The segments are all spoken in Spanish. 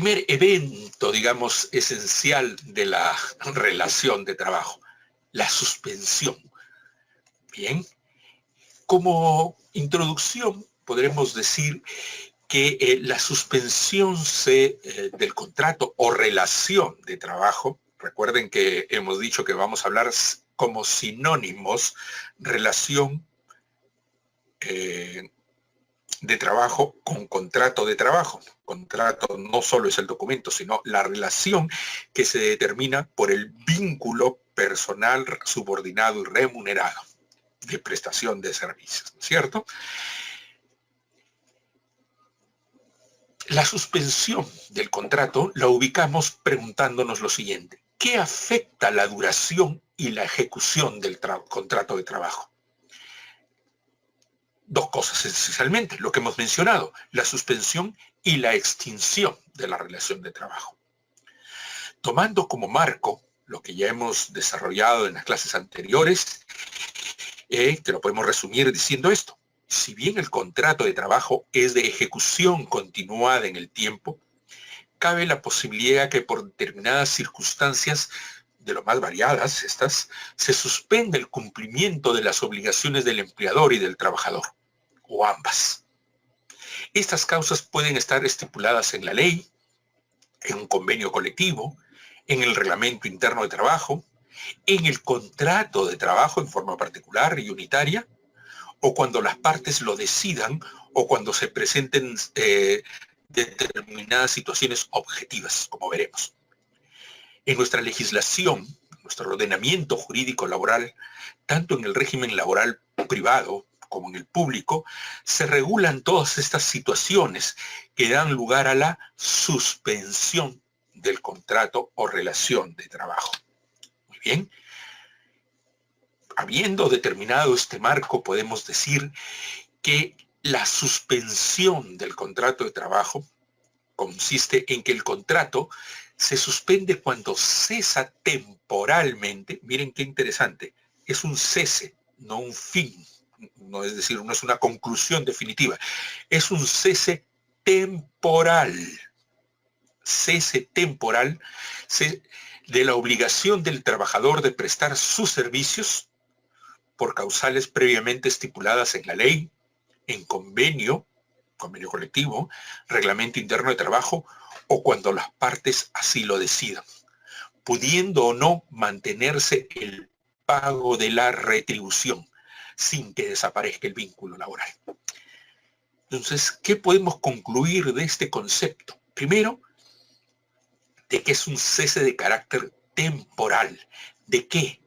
primer evento, digamos, esencial de la relación de trabajo, la suspensión. Bien, como introducción podremos decir que la suspensión del contrato o relación de trabajo, recuerden que hemos dicho que vamos a hablar como sinónimos, relación de trabajo con contrato de trabajo. Contrato no solo es el documento, sino la relación que se determina por el vínculo personal, subordinado y remunerado de prestación de servicios, ¿no es cierto? La suspensión del contrato la ubicamos preguntándonos lo siguiente: ¿qué afecta la duración y la ejecución del contrato de trabajo? Dos cosas esencialmente, lo que hemos mencionado, la suspensión y la extinción de la relación de trabajo. Tomando como marco lo que ya hemos desarrollado en las clases anteriores, que lo podemos resumir diciendo esto: si bien el contrato de trabajo es de ejecución continuada en el tiempo, cabe la posibilidad que por determinadas circunstancias, de lo más variadas estas, se suspende el cumplimiento de las obligaciones del empleador y del trabajador, o ambas. Estas causas pueden estar estipuladas en la ley, en un convenio colectivo, en el reglamento interno de trabajo, en el contrato de trabajo en forma particular y unitaria, o cuando las partes lo decidan, o cuando se presenten determinadas situaciones objetivas, como veremos. En nuestra legislación, nuestro ordenamiento jurídico laboral, tanto en el régimen laboral privado como en el público, se regulan todas estas situaciones que dan lugar a la suspensión del contrato o relación de trabajo. Muy bien. Habiendo determinado este marco, podemos decir que la suspensión del contrato de trabajo consiste en que el contrato se suspende cuando cesa temporalmente. Miren qué interesante, es un cese, no un fin, no es decir, no es una conclusión definitiva, es un cese temporal. Cese temporal de la obligación del trabajador de prestar sus servicios por causales previamente estipuladas en la ley, en convenio colectivo, reglamento interno de trabajo, o cuando las partes así lo decidan, pudiendo o no mantenerse el pago de la retribución sin que desaparezca el vínculo laboral. Entonces, ¿qué podemos concluir de este concepto? Primero, de que es un cese de carácter temporal. ¿De qué?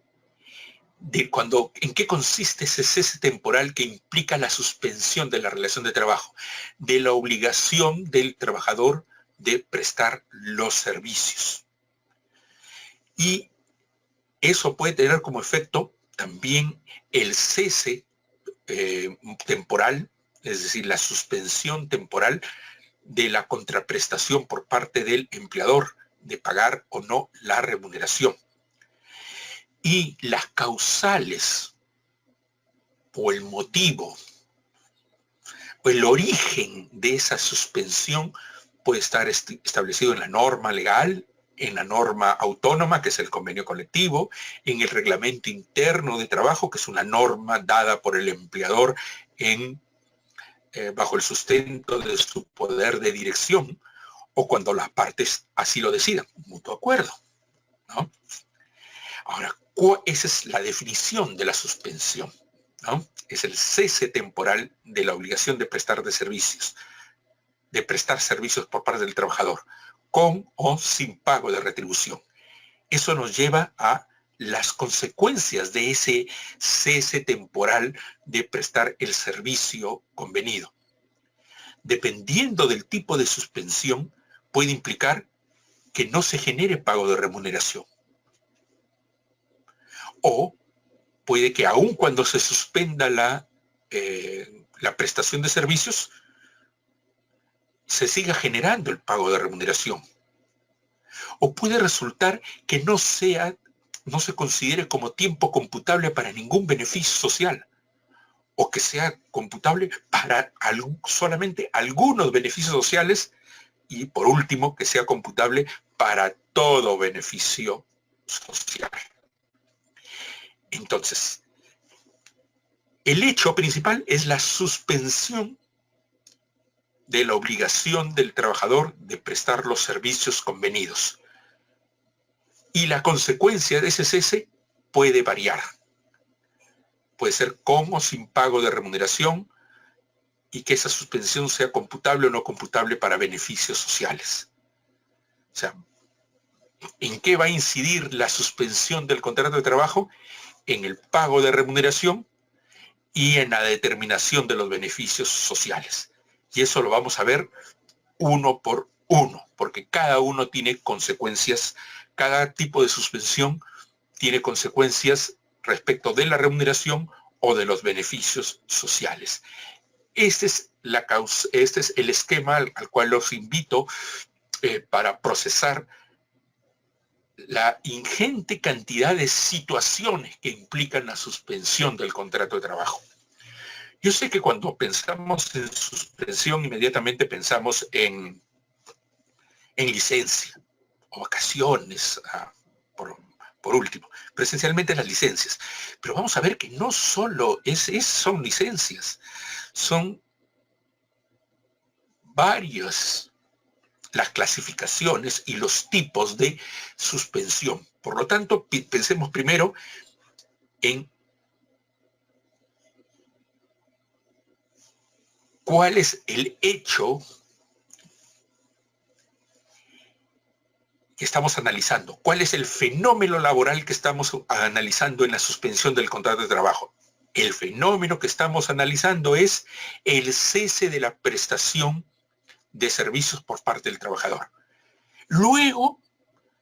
¿En qué consiste ese cese temporal que implica la suspensión de la relación de trabajo? De la obligación del trabajador de prestar los servicios. Y eso puede tener como efecto también el cese temporal, es decir, la suspensión temporal de la contraprestación por parte del empleador de pagar o no la remuneración. Y las causales o el motivo o el origen de esa suspensión puede estar establecido en la norma legal, en la norma autónoma, que es el convenio colectivo, en el reglamento interno de trabajo, que es una norma dada por el empleador bajo el sustento de su poder de dirección, o cuando las partes así lo decidan, mutuo acuerdo, ¿no? Ahora, esa es la definición de la suspensión, ¿no? Es el cese temporal de la obligación de prestar servicios por parte del trabajador, con o sin pago de retribución. Eso nos lleva a las consecuencias de ese cese temporal de prestar el servicio convenido. Dependiendo del tipo de suspensión, puede implicar que no se genere pago de remuneración. O puede que aun cuando se suspenda la prestación de servicios, se siga generando el pago de remuneración. O puede resultar que no se considere como tiempo computable para ningún beneficio social, o que sea computable para solamente algunos beneficios sociales y por último, que sea computable para todo beneficio social. Entonces, el hecho principal es la suspensión de la obligación del trabajador de prestar los servicios convenidos. Y la consecuencia de ese cese puede variar. Puede ser con o sin pago de remuneración y que esa suspensión sea computable o no computable para beneficios sociales. O sea, ¿en qué va a incidir la suspensión del contrato de trabajo? En el pago de remuneración y en la determinación de los beneficios sociales. Y eso lo vamos a ver uno por uno, porque cada uno tiene consecuencias, cada tipo de suspensión tiene consecuencias respecto de la remuneración o de los beneficios sociales. Este es el esquema al cual los invito para procesar la ingente cantidad de situaciones que implican la suspensión del contrato de trabajo. Yo sé que cuando pensamos en suspensión, inmediatamente pensamos en licencia o vacaciones, por último, pero esencialmente las licencias. Pero vamos a ver que no solo son licencias, son varias las clasificaciones y los tipos de suspensión. Por lo tanto, pensemos primero en cuál es el hecho que estamos analizando, cuál es el fenómeno laboral que estamos analizando en la suspensión del contrato de trabajo. El fenómeno que estamos analizando es el cese de la prestación de servicios por parte del trabajador. Luego,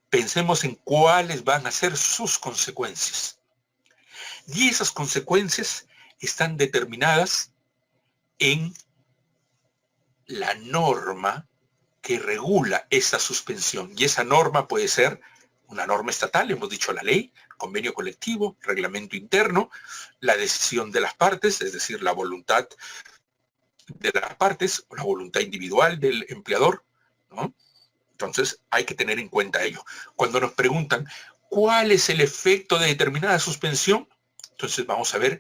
pensemos en cuáles van a ser sus consecuencias. Y esas consecuencias están determinadas en la norma que regula esa suspensión. Y esa norma puede ser una norma estatal, hemos dicho la ley, convenio colectivo, reglamento interno, la decisión de las partes, es decir, la voluntad de las partes o la voluntad individual del empleador, ¿no? Entonces hay que tener en cuenta ello. Cuando nos preguntan cuál es el efecto de determinada suspensión, entonces vamos a ver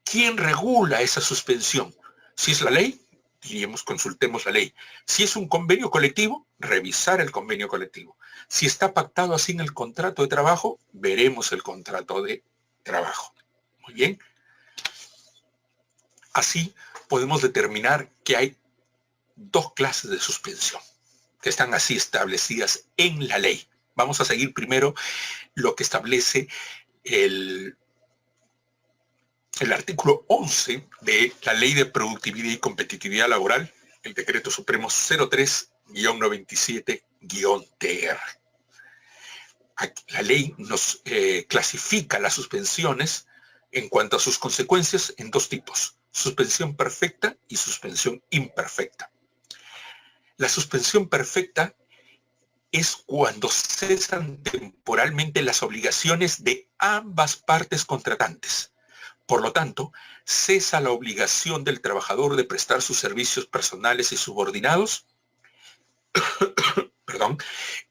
quién regula esa suspensión. Si es la ley, diríamos consultemos la ley. Si es un convenio colectivo, revisar el convenio colectivo. Si está pactado así en el contrato de trabajo, veremos el contrato de trabajo. Muy bien. Así podemos determinar que hay dos clases de suspensión que están así establecidas en la ley. Vamos a seguir primero lo que establece el artículo 11 de la Ley de Productividad y Competitividad Laboral, el Decreto Supremo 03-97-TR. La ley nos clasifica las suspensiones en cuanto a sus consecuencias en dos tipos: suspensión perfecta y suspensión imperfecta. La suspensión perfecta es cuando cesan temporalmente las obligaciones de ambas partes contratantes. Por lo tanto, cesa la obligación del trabajador de prestar sus servicios personales y subordinados,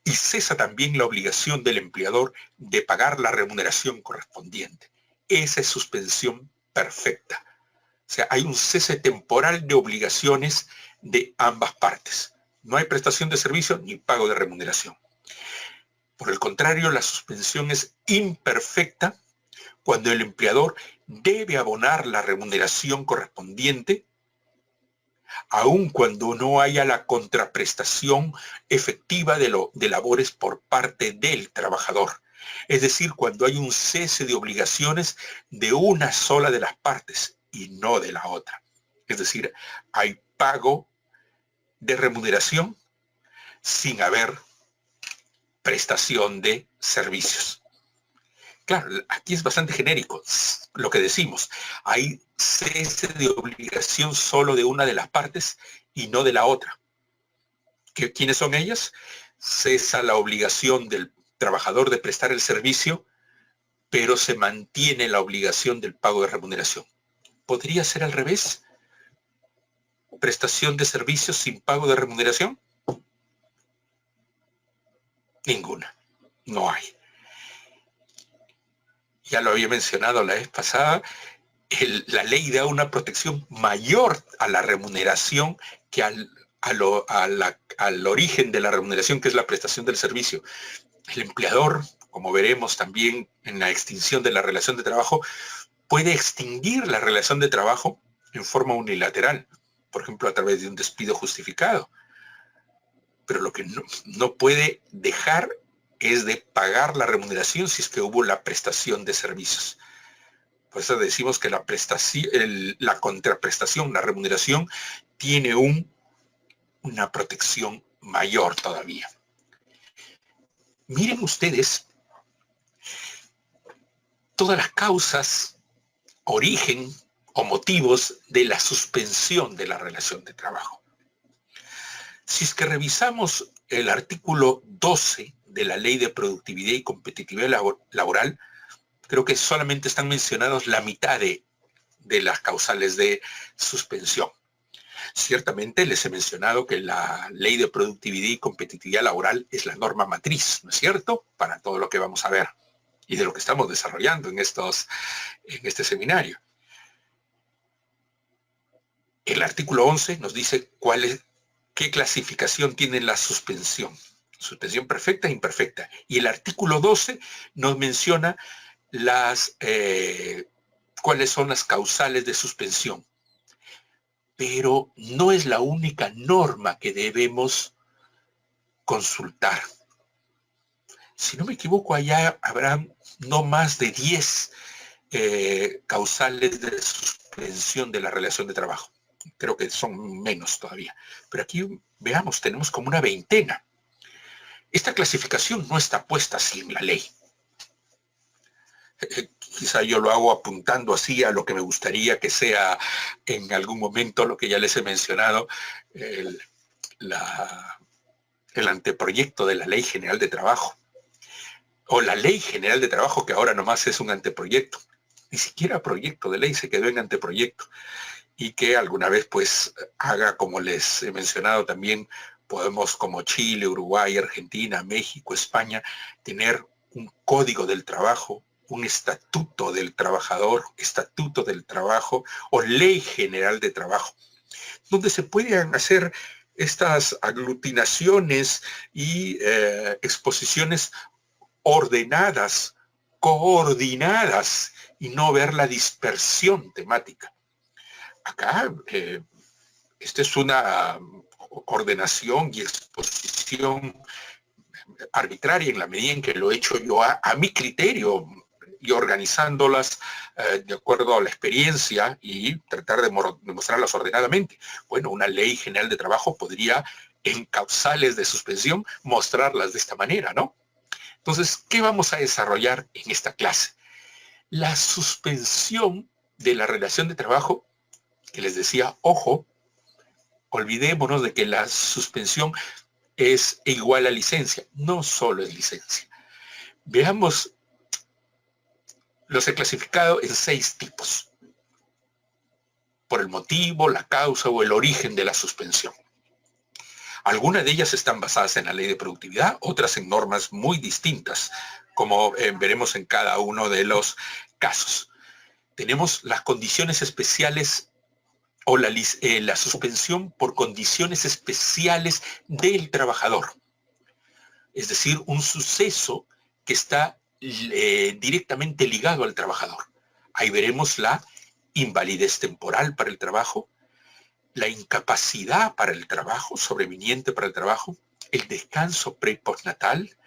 y cesa también la obligación del empleador de pagar la remuneración correspondiente. Esa es suspensión perfecta. O sea, hay un cese temporal de obligaciones de ambas partes. No hay prestación de servicio ni pago de remuneración. Por el contrario, la suspensión es imperfecta cuando el empleador debe abonar la remuneración correspondiente, aun cuando no haya la contraprestación efectiva de labores por parte del trabajador. Es decir, cuando hay un cese de obligaciones de una sola de las partes y no de la otra. Es decir, hay pago de remuneración sin haber prestación de servicios. Claro, aquí es bastante genérico lo que decimos. Hay cese de obligación solo de una de las partes y no de la otra. ¿Quiénes son ellas? Cesa la obligación del trabajador de prestar el servicio, pero se mantiene la obligación del pago de remuneración. ¿Podría ser al revés? ¿Prestación de servicios sin pago de remuneración? Ninguna. No hay. Ya lo había mencionado la vez pasada, la ley da una protección mayor a la remuneración que al origen de la remuneración, que es la prestación del servicio. El empleador, como veremos también en la extinción de la relación de trabajo, puede extinguir la relación de trabajo en forma unilateral, por ejemplo, a través de un despido justificado. Pero lo que no puede dejar es de pagar la remuneración si es que hubo la prestación de servicios. Por eso decimos que la contraprestación, la remuneración, tiene una protección mayor todavía. Miren ustedes todas las causas, origen o motivos de la suspensión de la relación de trabajo. Si es que revisamos el artículo 12 de la Ley de Productividad y Competitividad Laboral, creo que solamente están mencionados la mitad de las causales de suspensión. Ciertamente les he mencionado que la Ley de Productividad y Competitividad Laboral es la norma matriz, ¿no es cierto?, para todo lo que vamos a ver y de lo que estamos desarrollando en este seminario. El artículo 11 nos dice qué clasificación tiene la suspensión. Suspensión perfecta e imperfecta. Y el artículo 12 nos menciona cuáles son las causales de suspensión. Pero no es la única norma que debemos consultar. Si no me equivoco, allá habrá no más de 10 causales de suspensión de la relación de trabajo. Creo que son menos todavía. Pero aquí, veamos, tenemos como una veintena. Esta clasificación no está puesta así en la ley. Quizá yo lo hago apuntando así a lo que me gustaría que sea en algún momento, lo que ya les he mencionado, el anteproyecto de la Ley General de Trabajo. O la Ley General de Trabajo, que ahora nomás es un anteproyecto. Ni siquiera proyecto de ley, se quedó en anteproyecto. Y que alguna vez pues haga, como les he mencionado también, podemos como Chile, Uruguay, Argentina, México, España, tener un código del trabajo, un estatuto del trabajador, estatuto del trabajo o ley general de trabajo, donde se puedan hacer estas aglutinaciones y exposiciones ordenadas, coordinadas y no ver la dispersión temática. Acá, esta es una ordenación y exposición arbitraria en la medida en que lo he hecho yo a mi criterio y organizándolas de acuerdo a la experiencia y tratar de mostrarlas ordenadamente. Bueno, una ley general de trabajo podría en causales de suspensión mostrarlas de esta manera, ¿no? Entonces, ¿qué vamos a desarrollar en esta clase? La suspensión de la relación de trabajo, que les decía, ojo, olvidémonos de que la suspensión es igual a licencia, no solo es licencia. Veamos, los he clasificado en 6 tipos, por el motivo, la causa o el origen de la suspensión. Algunas de ellas están basadas en la ley de productividad, otras en normas muy distintas, como veremos en cada uno de los casos. Tenemos las condiciones especiales o la suspensión por condiciones especiales del trabajador. Es decir, un suceso que está directamente ligado al trabajador. Ahí veremos la invalidez temporal para el trabajo, la incapacidad para el trabajo, sobreviniente para el trabajo, el descanso pre y postnatal,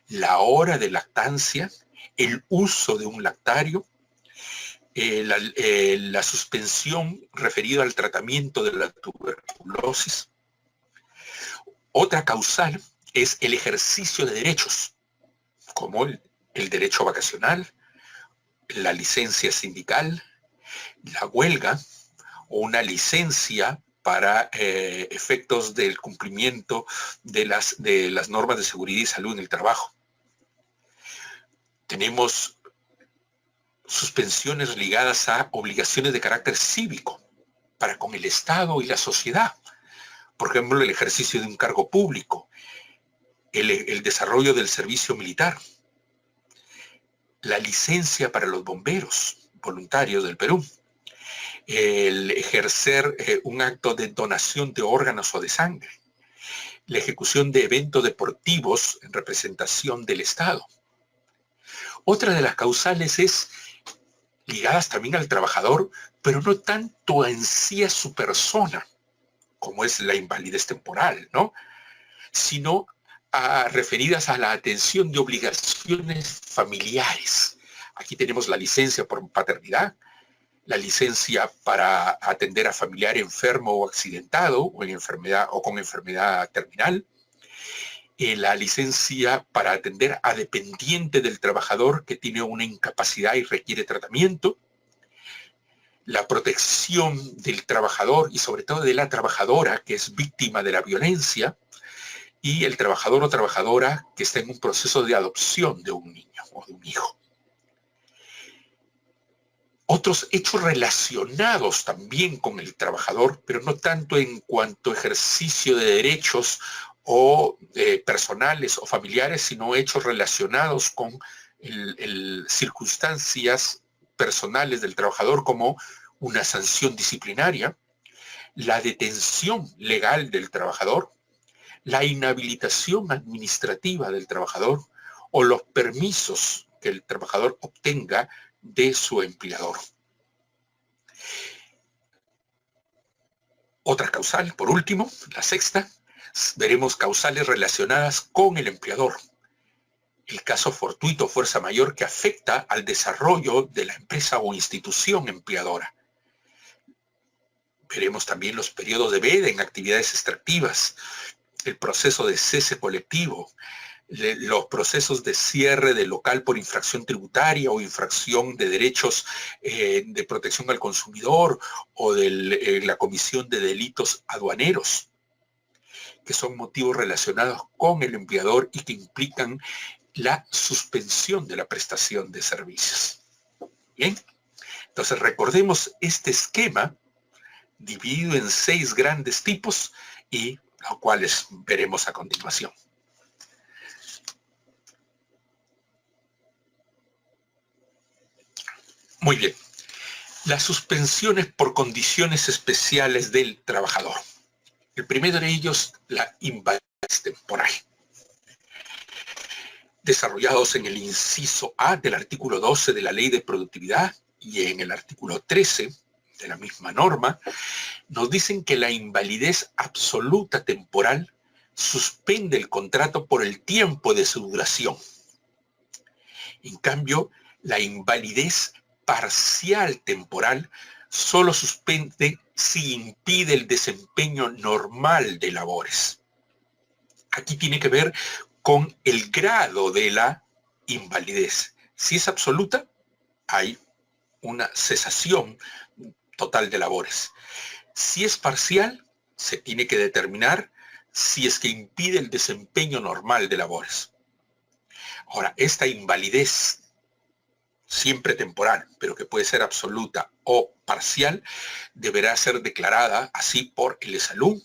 la hora de lactancia, el uso de un lactario, la suspensión referida al tratamiento de la tuberculosis. Otra causal es el ejercicio de derechos, como el derecho vacacional, la licencia sindical, la huelga o una licencia para efectos del cumplimiento de las normas de seguridad y salud en el trabajo. Tenemos suspensiones ligadas a obligaciones de carácter cívico para con el Estado y la sociedad. Por ejemplo, el ejercicio de un cargo público, el desarrollo del servicio militar, la licencia para los bomberos voluntarios del Perú, el ejercer un acto de donación de órganos o de sangre, la ejecución de eventos deportivos en representación del Estado. Otra de las causales es ligadas también al trabajador, pero no tanto en sí a su persona, como es la invalidez temporal, ¿no? Sino referidas a la atención de obligaciones familiares. Aquí tenemos la licencia por paternidad, la licencia para atender a familiar enfermo o accidentado o en enfermedad o con enfermedad terminal, la licencia para atender a dependiente del trabajador que tiene una incapacidad y requiere tratamiento, la protección del trabajador y sobre todo de la trabajadora que es víctima de la violencia, y el trabajador o trabajadora que está en un proceso de adopción de un niño o de un hijo. Otros hechos relacionados también con el trabajador, pero no tanto en cuanto a ejercicio de derechos o personales o familiares, sino hechos relacionados con circunstancias personales del trabajador, como una sanción disciplinaria, la detención legal del trabajador, la inhabilitación administrativa del trabajador o los permisos que el trabajador obtenga de su empleador. Otra causal, por último, la sexta, veremos causales relacionadas con el empleador. El caso fortuito o fuerza mayor que afecta al desarrollo de la empresa o institución empleadora. Veremos también los periodos de veda en actividades extractivas, el proceso de cese colectivo, los procesos de cierre del local por infracción tributaria o infracción de derechos de protección al consumidor o de la comisión de delitos aduaneros, que son motivos relacionados con el empleador y que implican la suspensión de la prestación de servicios. Bien, entonces recordemos este esquema dividido en 6 grandes tipos y los cuales veremos a continuación. Muy bien. Las suspensiones por condiciones especiales del trabajador. El primero de ellos, la invalidez temporal. Desarrollados en el inciso A del artículo 12 de la Ley de Productividad y en el artículo 13 de la misma norma, nos dicen que la invalidez absoluta temporal suspende el contrato por el tiempo de su duración. En cambio, la invalidez parcial temporal solo suspende si impide el desempeño normal de labores. Aquí tiene que ver con el grado de la invalidez. Si es absoluta, hay una cesación total de labores. Si es parcial, se tiene que determinar si es que impide el desempeño normal de labores. Ahora, esta invalidez, siempre temporal, pero que puede ser absoluta o parcial, deberá ser declarada así por el ESALU,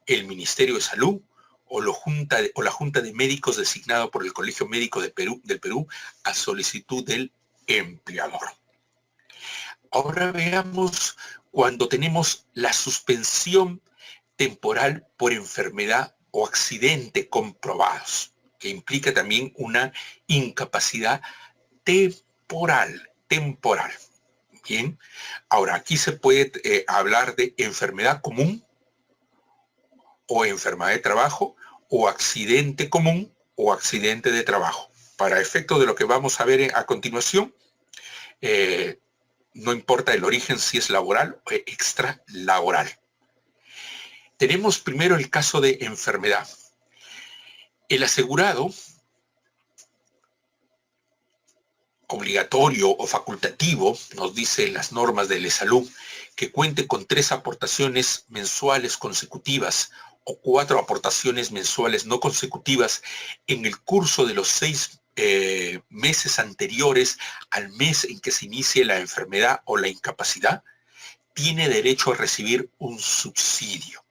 el Ministerio de Salud o la Junta de Médicos designado por el Colegio Médico del Perú a solicitud del empleador. Ahora veamos cuando tenemos la suspensión temporal por enfermedad o accidente comprobados, que implica también una incapacidad temporal. Bien, ahora aquí se puede hablar de enfermedad común o enfermedad de trabajo o accidente común o accidente de trabajo. Para efecto de lo que vamos a ver a continuación, no importa el origen si es laboral o extralaboral. Tenemos primero el caso de enfermedad. El asegurado, obligatorio o facultativo, nos dice las normas del ESALU, que cuente con 3 aportaciones mensuales consecutivas o 4 aportaciones mensuales no consecutivas en el curso de los 6 meses anteriores al mes en que se inicie la enfermedad o la incapacidad, tiene derecho a recibir un subsidio.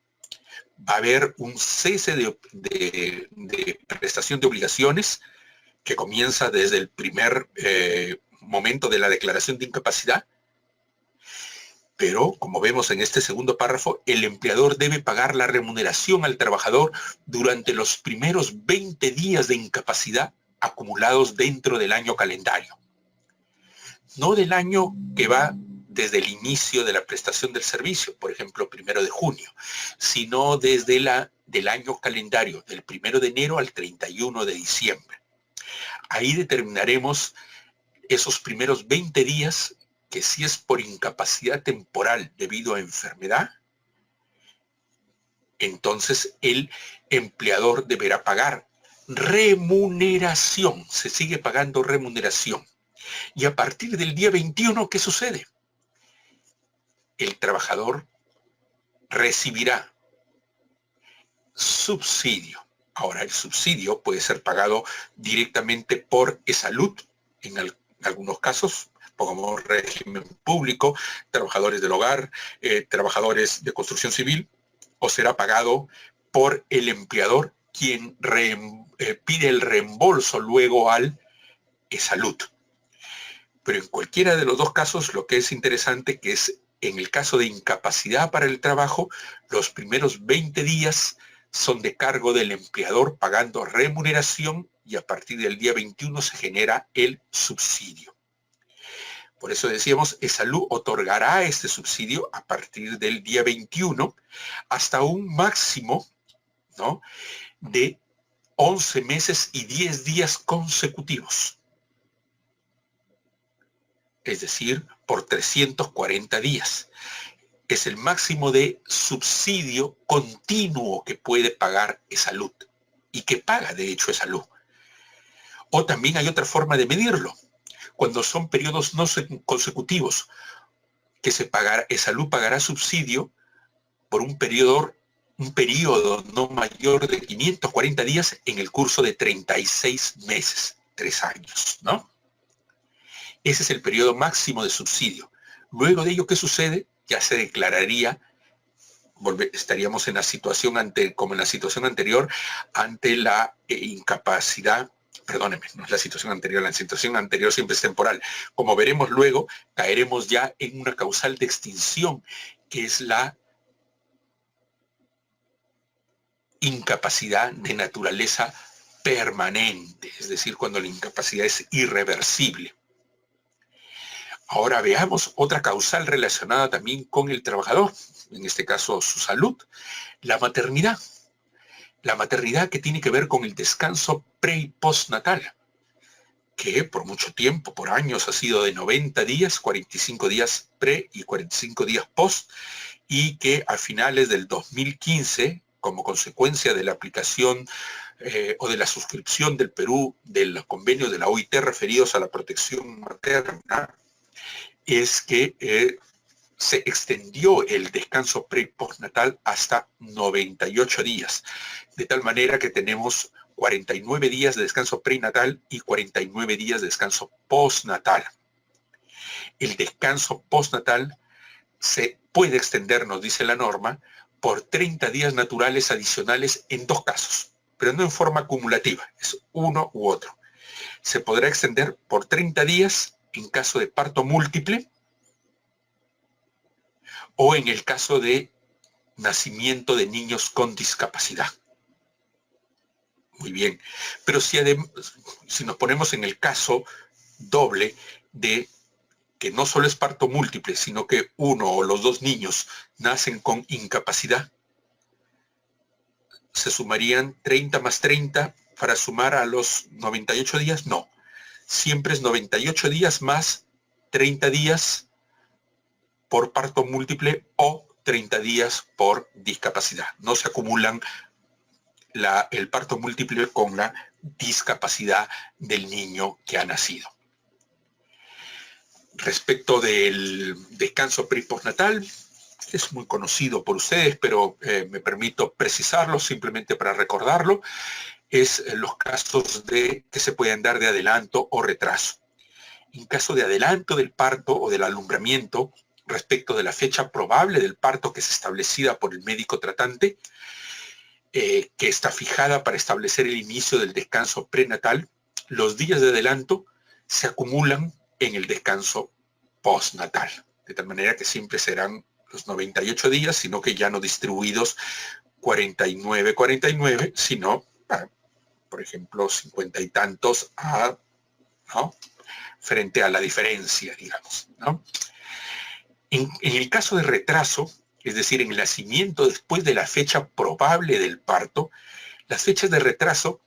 va a haber un cese de prestación de obligaciones que comienza desde el primer momento de la declaración de incapacidad, pero como vemos en este segundo párrafo, el empleador debe pagar la remuneración al trabajador durante los primeros 20 días de incapacidad acumulados dentro del año calendario. No del año que va desde el inicio de la prestación del servicio, por ejemplo, 1 de junio, sino desde del año calendario, del 1 de enero al 31 de diciembre. Ahí determinaremos esos primeros 20 días que si es por incapacidad temporal debido a enfermedad, entonces el empleador deberá pagar remuneración, se sigue pagando remuneración. Y a partir del día 21, ¿qué sucede? El trabajador recibirá subsidio. Ahora, el subsidio puede ser pagado directamente por eSalud, en algunos casos, como régimen público, trabajadores del hogar, trabajadores de construcción civil, o será pagado por el empleador, quien pide el reembolso luego al eSalud. Pero en cualquiera de los dos casos, lo que es interesante que es en el caso de incapacidad para el trabajo, los primeros 20 días son de cargo del empleador pagando remuneración y a partir del día 21 se genera el subsidio. Por eso decíamos, eSalud otorgará este subsidio a partir del día 21 hasta un máximo, ¿no?, de 11 meses y 10 días consecutivos. Es decir, por 340 días. Es el máximo de subsidio continuo que puede pagar eSalud y que paga, de hecho, eSalud. O también hay otra forma de medirlo. Cuando son periodos no consecutivos, que eSalud pagará subsidio por un periodo no mayor de 540 días en el curso de 36 meses, 3 años, ¿no? Ese es el periodo máximo de subsidio. Luego de ello, ¿qué sucede? Ya se declararía, estaríamos en la situación como en la situación anterior, ante la incapacidad, perdóneme, no es la situación anterior siempre es temporal. Como veremos luego, caeremos ya en una causal de extinción, que es la incapacidad de naturaleza permanente, es decir, cuando la incapacidad es irreversible. Ahora veamos otra causal relacionada también con el trabajador, en este caso su salud, la maternidad. La maternidad que tiene que ver con el descanso pre y postnatal, que por mucho tiempo, por años, ha sido de 90 días, 45 días pre y 45 días post, y que a finales del 2015, como consecuencia de la aplicación o de la suscripción del Perú del convenio de la OIT referidos a la protección materna, es que se extendió el descanso pre y postnatal hasta 98 días, de tal manera que tenemos 49 días de descanso prenatal y 49 días de descanso postnatal. El descanso postnatal se puede extender, nos dice la norma, por 30 días naturales adicionales en 2 casos, pero no en forma acumulativa, es uno u otro. Se podrá extender por 30 días en caso de parto múltiple o en el caso de nacimiento de niños con discapacidad. Muy bien, pero si nos ponemos en el caso doble de que no solo es parto múltiple, sino que uno o los 2 niños nacen con incapacidad, ¿se sumarían 30 más 30 para sumar a los 98 días? No, siempre es 98 días más 30 días por parto múltiple o 30 días por discapacidad. No se acumulan el parto múltiple con la discapacidad del niño que ha nacido. Respecto del descanso pre y postnatal, es muy conocido por ustedes, pero me permito precisarlo simplemente para recordarlo, es los casos que se pueden dar de adelanto o retraso. En caso de adelanto del parto o del alumbramiento, respecto de la fecha probable del parto que es establecida por el médico tratante, que está fijada para establecer el inicio del descanso prenatal, los días de adelanto se acumulan en el descanso postnatal, de tal manera que siempre serán los 98 días, sino que ya no distribuidos 49, sino, por ejemplo, 50 y tantos ¿no? Frente a la diferencia, digamos, ¿no? En el caso de retraso, es decir, en el nacimiento después de la fecha probable del parto, las fechas de retraso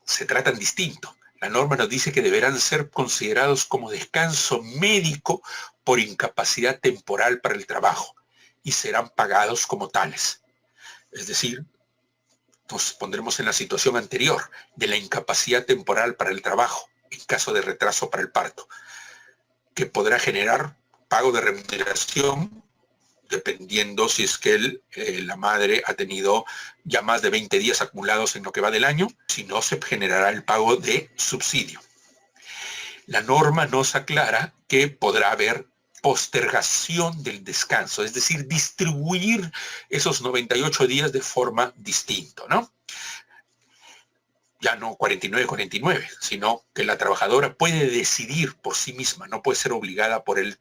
se tratan distinto. La norma nos dice que deberán ser considerados como descanso médico por incapacidad temporal para el trabajo y serán pagados como tales. Es decir, nos pondremos en la situación anterior de la incapacidad temporal para el trabajo en caso de retraso para el parto, que podrá generar pago de remuneración dependiendo si es que la madre ha tenido ya más de 20 días acumulados en lo que va del año, si no se generará el pago de subsidio. La norma nos aclara que podrá haber postergación del descanso, es decir, distribuir esos 98 días de forma distinta, ¿no? Ya no 49, sino que la trabajadora puede decidir por sí misma, no puede ser obligada por el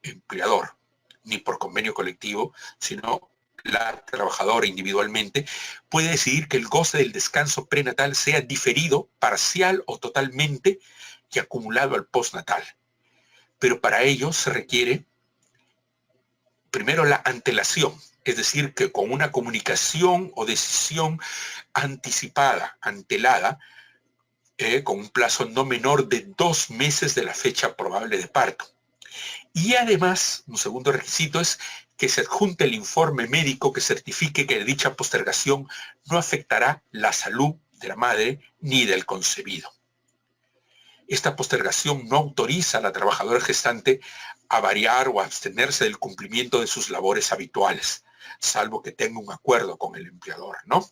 empleador, ni por convenio colectivo, sino la trabajadora individualmente puede decidir que el goce del descanso prenatal sea diferido, parcial o totalmente y acumulado al postnatal. Pero para ello se requiere primero la antelación, es decir, que con una comunicación o decisión anticipada, antelada, con un plazo no menor de 2 meses de la fecha probable de parto. Y además, un segundo requisito es que se adjunte el informe médico que certifique que dicha postergación no afectará la salud de la madre ni del concebido. Esta postergación no autoriza a la trabajadora gestante a variar o a abstenerse del cumplimiento de sus labores habituales, salvo que tenga un acuerdo con el empleador, ¿no?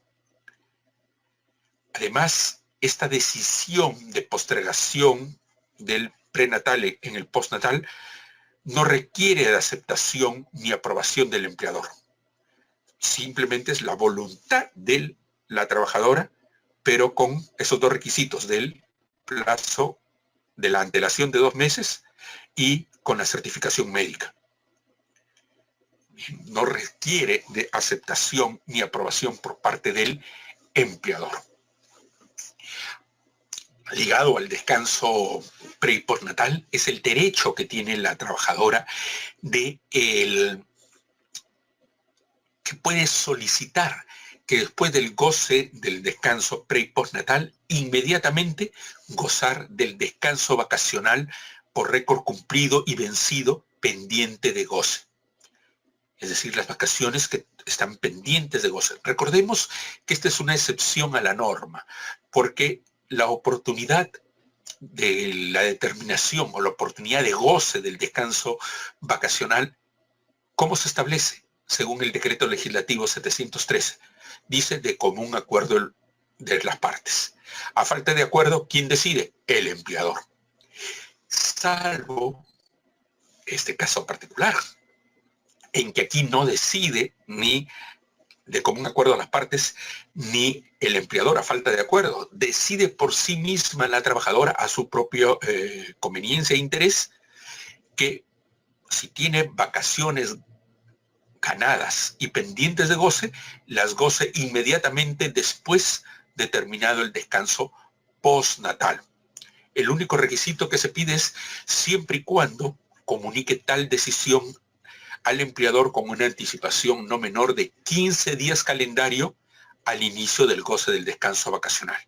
Además, esta decisión de postergación del prenatal en el postnatal no requiere de aceptación ni aprobación del empleador. Simplemente es la voluntad de la trabajadora, pero con esos dos requisitos del plazo de la antelación de 2 meses y con la certificación médica. No requiere de aceptación ni aprobación por parte del empleador. Ligado al descanso pre y postnatal es el derecho que tiene la trabajadora que puede solicitar que después del goce del descanso pre y postnatal, inmediatamente gozar del descanso vacacional por récord cumplido y vencido pendiente de goce. Es decir, las vacaciones que están pendientes de goce. Recordemos que esta es una excepción a la norma, porque la oportunidad de la determinación o la oportunidad de goce del descanso vacacional, ¿cómo se establece? Según el decreto legislativo 713, dice de común acuerdo de las partes. A falta de acuerdo, ¿quién decide? El empleador. Salvo este caso particular, en que aquí no decide ni de común acuerdo a las partes, ni el empleador a falta de acuerdo. Decide por sí misma la trabajadora a su propia conveniencia e interés que si tiene vacaciones ganadas y pendientes de goce, las goce inmediatamente después de terminado el descanso postnatal. El único requisito que se pide es siempre y cuando comunique tal decisión al empleador con una anticipación no menor de 15 días calendario al inicio del goce del descanso vacacional.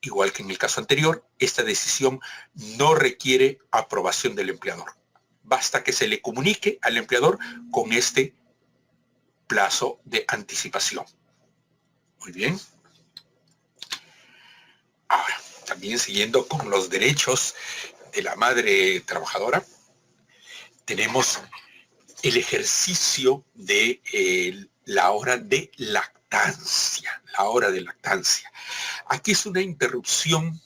Igual que en el caso anterior, esta decisión no requiere aprobación del empleador. Basta que se le comunique al empleador con este plazo de anticipación. Muy bien. Ahora, también siguiendo con los derechos de la madre trabajadora, tenemos el ejercicio de la hora de lactancia. La hora de lactancia. Aquí es una interrupción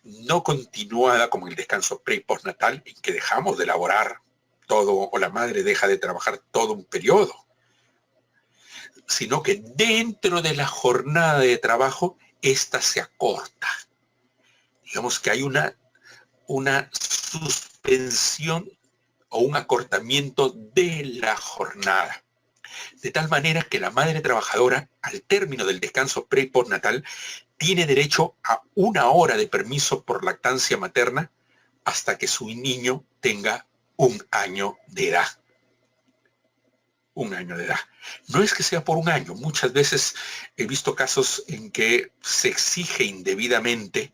no continuada como el descanso pre y postnatal, en que dejamos de laborar todo o la madre deja de trabajar todo un periodo. sino que dentro de la jornada de trabajo, esta se acorta. Digamos que hay una suspensión o un acortamiento de la jornada. De tal manera que la madre trabajadora, al término del descanso pre y postnatal, tiene derecho a 1 hora de permiso por lactancia materna hasta que su niño tenga 1 año de edad. 1 año de edad. No es que sea por 1 año. Muchas veces he visto casos en que se exige indebidamente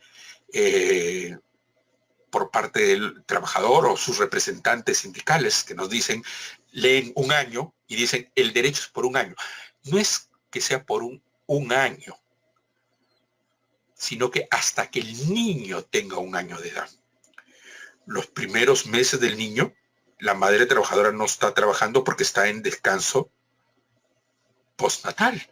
por parte del trabajador o sus representantes sindicales que nos dicen, leen 1 año y dicen, el derecho es por 1 año. No es que sea por un año, sino que hasta que el niño tenga 1 año de edad. Los primeros meses del niño, la madre trabajadora no está trabajando porque está en descanso postnatal.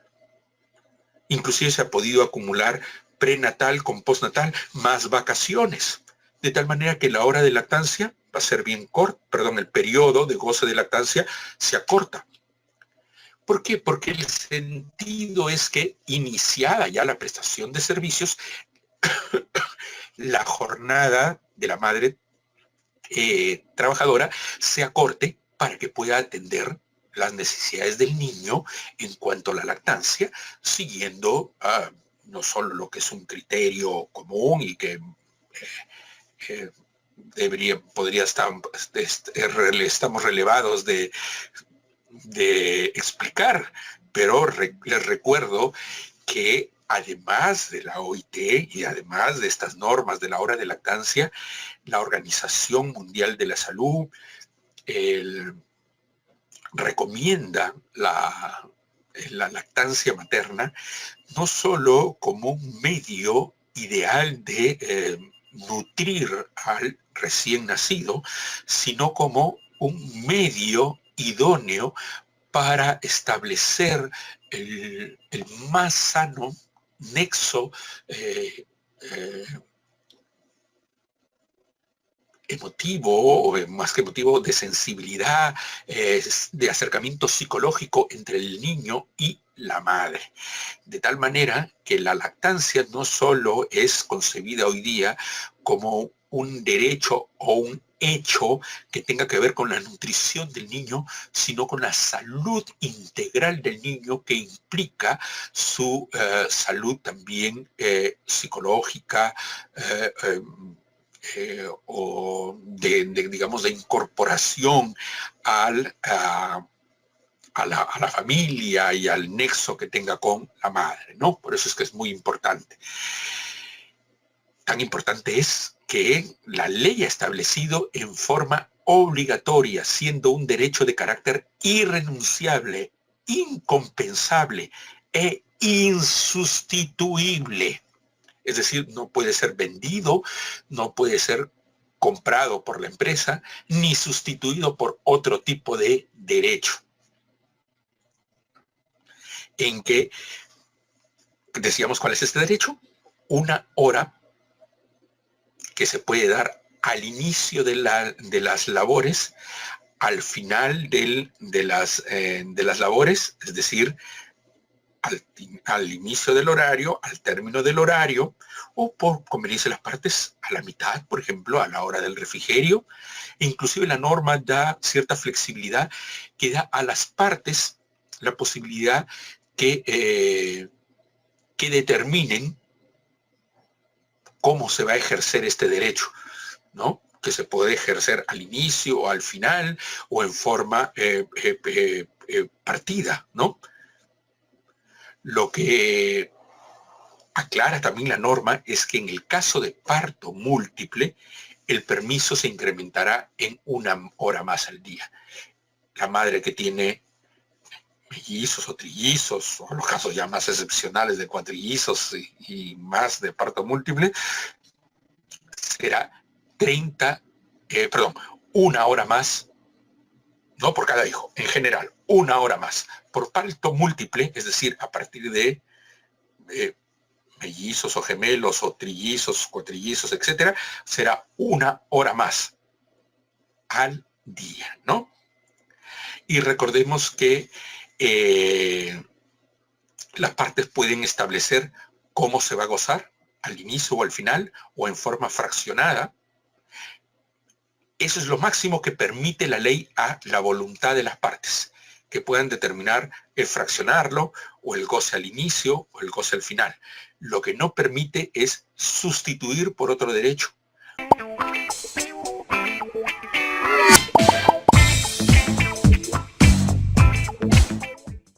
Inclusive se ha podido acumular prenatal con postnatal más vacaciones, de tal manera que la hora de lactancia va a ser bien corta, el periodo de goce de lactancia se acorta. ¿Por qué? Porque el sentido es que iniciada ya la prestación de servicios, la jornada de la madre trabajadora se acorte para que pueda atender las necesidades del niño en cuanto a la lactancia, siguiendo no solo lo que es un criterio común y que podría estar, estamos relevados de explicar, pero les recuerdo que además de la OIT y además de estas normas de la hora de lactancia, la Organización Mundial de la Salud recomienda la lactancia materna no solo como un medio ideal de nutrir al recién nacido, sino como un medio idóneo para establecer el más sano nexo emotivo, más que emotivo, de sensibilidad, de acercamiento psicológico entre el niño y la madre. De tal manera que la lactancia no solo es concebida hoy día como un derecho o un hecho que tenga que ver con la nutrición del niño, sino con la salud integral del niño, que implica su salud también psicológica, o digamos, de incorporación a la familia y al nexo que tenga con la madre, ¿no? Por eso es que es muy importante. Tan importante es que la ley ha establecido en forma obligatoria, siendo un derecho de carácter irrenunciable, incompensable e insustituible. Es decir, no puede ser vendido, no puede ser comprado por la empresa, ni sustituido por otro tipo de derecho. En que, decíamos, ¿cuál es este derecho? 1 hora que se puede dar al inicio de las labores, al final de las labores, es decir, al inicio del horario, al término del horario, o por conveniencia de las partes, a la mitad, por ejemplo, a la hora del refrigerio. E inclusive la norma da cierta flexibilidad que da a las partes la posibilidad que determinen cómo se va a ejercer este derecho, ¿no? Que se puede ejercer al inicio o al final o en forma partida, ¿no? Lo que aclara también la norma es que en el caso de parto múltiple, el permiso se incrementará en 1 hora más al día. La madre que tiene mellizos o trillizos, o los casos ya más excepcionales de cuatrillizos y más de parto múltiple, será 1 hora más, no por cada hijo, en general, 1 hora más. Por parto múltiple, es decir, a partir de mellizos o gemelos o trillizos, cuatrillizos, etcétera, será 1 hora más al día, ¿no? Y recordemos que Las partes pueden establecer cómo se va a gozar, al inicio o al final, o en forma fraccionada. Eso es lo máximo que permite la ley a la voluntad de las partes, que puedan determinar el fraccionarlo, o el goce al inicio, o el goce al final. Lo que no permite es sustituir por otro derecho,